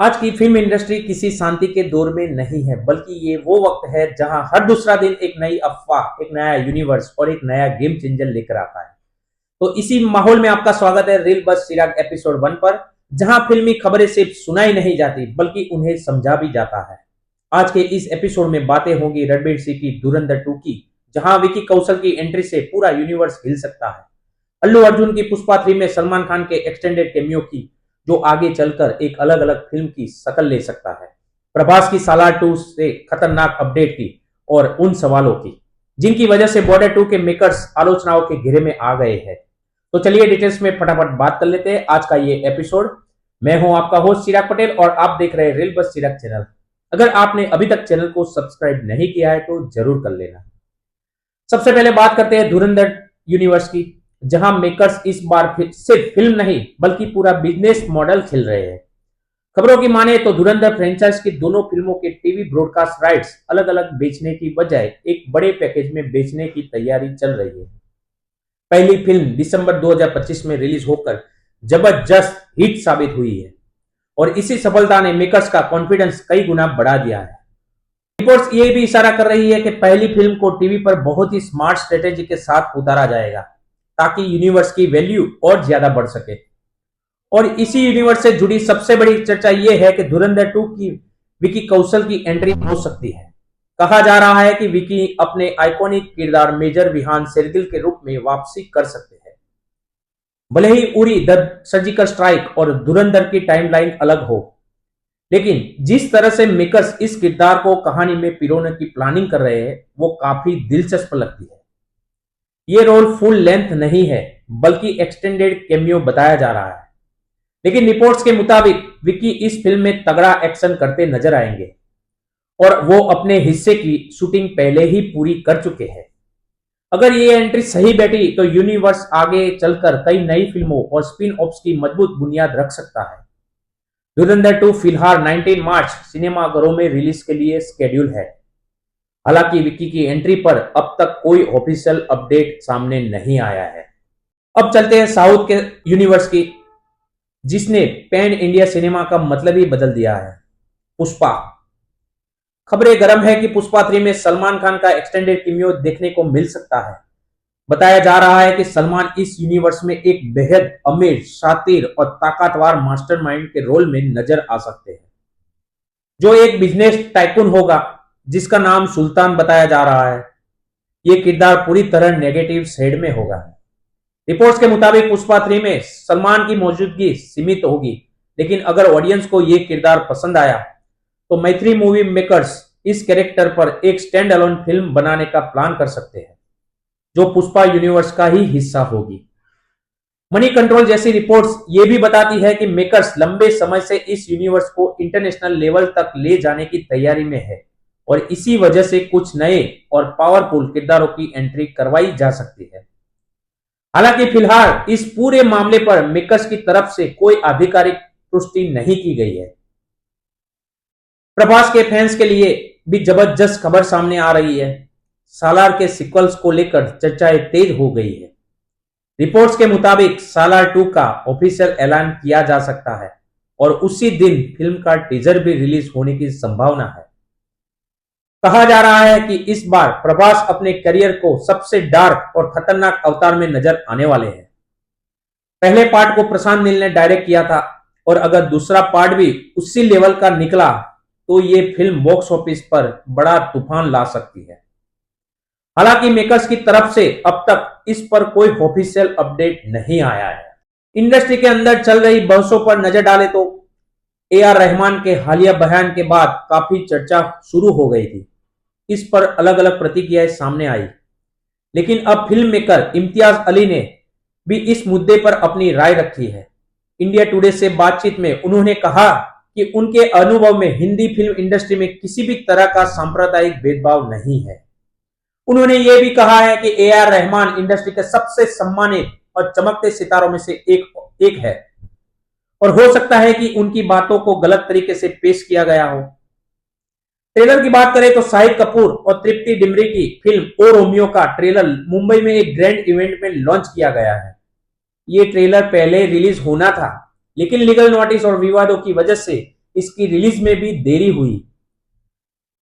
आज की film industry किसी शांति के दौर में नहीं है, बल्कि ये वो वक्त है जहां हर दूसरा दिन एक नई अफवाह, एक नया यूनिवर्स और एक नया गेम चेंजर लेकर आता है। तो इसी माहौल में आपका स्वागत है रील बस चिराग एपिसोड 1 पर, जहां फिल्मी खबरें सिर्फ सुनाई नहीं जाती बल्कि उन्हें समझा भी जाता है। आज के इस एपिसोड में बातें होंगी रणबीर सिंह की धुरंधर 2 की, जहां विकी कौशल की एंट्री से पूरा यूनिवर्स हिल सकता है। अल्लू अर्जुन की पुष्पा 3 में सलमान खान के एक्सटेंडेड कैमियो की, जो आगे चलकर एक अलग अलग फिल्म की शक्ल ले सकता है। प्रभास की सालार 2 से खतरनाक अपडेट की, और उन सवालों की जिनकी वजह से बॉर्डर 2 के मेकर्स आलोचनाओं के घेरे में आ गए हैं। तो चलिए डिटेल्स में फटाफट बात कर लेते हैं आज का ये एपिसोड। मैं हूं आपका होस्ट चिराग पटेल और आप देख रहे हैं रील बस चिराग चैनल। अगर आपने अभी तक चैनल को सब्सक्राइब नहीं किया है तो जरूर कर लेना। सबसे पहले बात करते हैं धुरंधर यूनिवर्स की, जहां मेकर्स इस बार सिर्फ फिल्म नहीं बल्कि पूरा बिजनेस मॉडल खेल रहे हैं। खबरों की माने तो धुरंधर फ्रेंचाइज की दोनों फिल्मों के टीवी ब्रॉडकास्ट राइट्स अलग अलग बेचने की बजाय एक बड़े पैकेज में बेचने की तैयारी चल रही है। पहली फिल्म दिसंबर 2025 में रिलीज होकर जबरदस्त हिट साबित हुई है, और इसी सफलता ने मेकर्स का कॉन्फिडेंस कई गुना बढ़ा दिया है। रिपोर्ट्स ये भी इशारा कर रही है कि पहली फिल्म को टीवी पर बहुत ही स्मार्ट स्ट्रेटेजी के साथ उतारा जाएगा, ताकि यूनिवर्स की वैल्यू और ज्यादा बढ़ सके। और इसी यूनिवर्स से जुड़ी सबसे बड़ी चर्चा यह है कि धुरंधर 2 की विकी कौशल की एंट्री हो सकती है। कहा जा रहा है कि विकी अपने आइकॉनिक किरदार मेजर विहान शेरगिल के रूप में वापसी कर सकते हैं। भले ही उरी द सर्जिकल स्ट्राइक और धुरंधर की टाइमलाइन अलग हो, लेकिन जिस तरह से मेकर्स इस किरदार को कहानी में पिरोने की प्लानिंग कर रहे हैं वो काफी दिलचस्प लगती है। ये रोल फुल लेंथ नहीं है बल्कि एक्सटेंडेड कैमियो बताया जा रहा है, लेकिन रिपोर्ट्स के मुताबिक विकी इस फिल्म में तगड़ा एक्शन करते नजर आएंगे, और वो अपने हिस्से की शूटिंग पहले ही पूरी कर चुके हैं। अगर ये एंट्री सही बैठी तो यूनिवर्स आगे चलकर कई नई फिल्मों और स्पिन ऑफ्स की मजबूत बुनियाद रख सकता है। धुरंधर 2 फिलहाल 19 मार्च सिनेमाघरों में रिलीज के लिए शेड्यूल है। हालांकि विकी की एंट्री पर अब तक कोई ऑफिशियल अपडेट सामने नहीं आया है। अब चलते हैं साउथ के यूनिवर्स की, जिसने पैन इंडिया सिनेमा का मतलब ही बदल दिया है। पुष्पा। खबरें गर्म है कि पुष्पा 3 में सलमान खान का एक्सटेंडेड कैमियो देखने को मिल सकता है। बताया जा रहा है कि सलमान इस यूनिवर्स में एक बेहद अमीर, शातिर और ताकतवर मास्टरमाइंड के रोल में नजर आ सकते हैं, जो एक बिजनेस टाइकून होगा जिसका नाम सुल्तान बताया जा रहा है। यह किरदार पूरी तरह नेगेटिव शेड में होगा। रिपोर्ट्स के मुताबिक पुष्पा 3 में सलमान की मौजूदगी सीमित होगी, लेकिन अगर ऑडियंस को यह किरदार पसंद आया तो मैत्री मूवी मेकर्स इस कैरेक्टर पर एक स्टैंड अलोन फिल्म बनाने का प्लान कर सकते हैं, जो पुष्पा यूनिवर्स का ही हिस्सा होगी। मनी कंट्रोल जैसी रिपोर्ट्स ये भी बताती है कि मेकर्स लंबे समय से इस यूनिवर्स को इंटरनेशनल लेवल तक ले जाने की तैयारी में है, और इसी वजह से कुछ नए और पावरफुल किरदारों की एंट्री करवाई जा सकती है। हालांकि फिलहाल इस पूरे मामले पर मेकर्स की तरफ से कोई आधिकारिक पुष्टि नहीं की गई है। प्रभास के फैंस के लिए भी जबरदस्त खबर सामने आ रही है। सालार के सीक्वल्स को लेकर चर्चाएं तेज हो गई है। रिपोर्ट्स के मुताबिक सालार 2 का ऑफिशियल ऐलान किया जा सकता है, और उसी दिन फिल्म का टीजर भी रिलीज होने की संभावना है। कहा जा रहा है कि इस बार प्रभास अपने करियर को सबसे डार्क और खतरनाक अवतार में नजर आने वाले हैं। पहले पार्ट को प्रशांत नील ने डायरेक्ट किया था, और अगर दूसरा पार्ट भी उसी लेवल का निकला तो ये फिल्म बॉक्स ऑफिस पर बड़ा तूफान ला सकती है। हालांकि मेकर्स की तरफ से अब तक इस पर कोई ऑफिशियल अपडेट नहीं आया है। इंडस्ट्री के अंदर चल रही बहसों पर नजर डाले तो AR रहमान के हालिया बयान के बाद काफी चर्चा शुरू हो गई थी। इस पर अलग अलग प्रतिक्रियाएं सामने आई, लेकिन अब फिल्म मेकर इम्तियाज अली ने भी इस मुद्दे पर अपनी राय रखी है। इंडिया टुडे से बातचीत में उन्होंने कहा कि उनके अनुभव में हिंदी फिल्म इंडस्ट्री में किसी भी तरह का सांप्रदायिक भेदभाव नहीं है। उन्होंने यह भी कहा है कि AR रहमान इंडस्ट्री के सबसे सम्मानित और चमकते सितारों में से एक है, और हो सकता है कि उनकी बातों को गलत तरीके से पेश किया गया हो। ट्रेलर की बात करें तो शाहिद कपूर और तृप्ति डिमरी की फिल्म ओ रोमियो का ट्रेलर मुंबई में एक ग्रैंड इवेंट में लॉन्च किया गया है। ये ट्रेलर पहले रिलीज होना था, लेकिन लीगल नोटिस और विवादों की वजह से इसकी रिलीज में भी देरी हुई।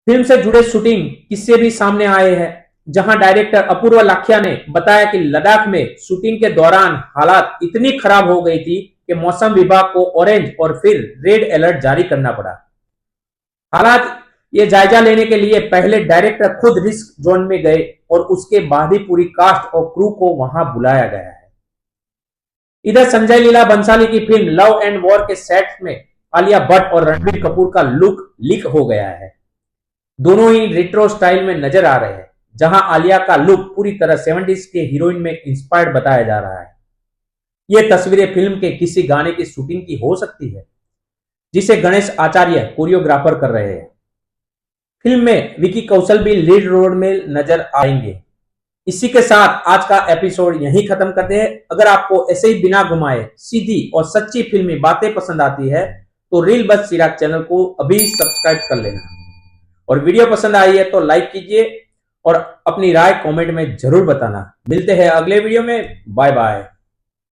फिल्म से जुड़े शूटिंग किस्से भी सामने आए हैं, जहां डायरेक्टर अपूर्व लाखिया ने बताया कि लद्दाख में शूटिंग के दौरान हालात इतनी खराब हो गई थी कि मौसम विभाग को ऑरेंज और फिर रेड अलर्ट जारी करना पड़ा। हालात ये जायजा लेने के लिए पहले डायरेक्टर खुद रिस्क जोन में गए और उसके बाद ही पूरी कास्ट और क्रू को वहां बुलाया गया है। इधर संजय लीला बंसाली की फिल्म लव एंड वॉर के सेट में आलिया भट्ट और रणबीर कपूर का लुक लीक हो गया है। दोनों ही रेट्रो स्टाइल में नजर आ रहे हैं, जहां आलिया का लुक पूरी तरह 70s के हीरोइन में इंस्पायर्ड बताया जा रहा है। ये तस्वीरें फिल्म के किसी गाने की शूटिंग की हो सकती है, जिसे गणेश आचार्य कोरियोग्राफर कर रहे हैं। फिल्म में विकी कौशल भी लीड रोल में नजर आएंगे। इसी के साथ आज का एपिसोड यहीं खत्म करते हैं। अगर आपको ऐसे ही बिना घुमाए सीधी और सच्ची फिल्मी बातें पसंद आती है तो रील बस चिराग चैनल को अभी सब्सक्राइब कर लेना, और वीडियो पसंद आई है तो लाइक कीजिए और अपनी राय कमेंट में जरूर बताना। मिलते हैं अगले वीडियो में। Bye bye.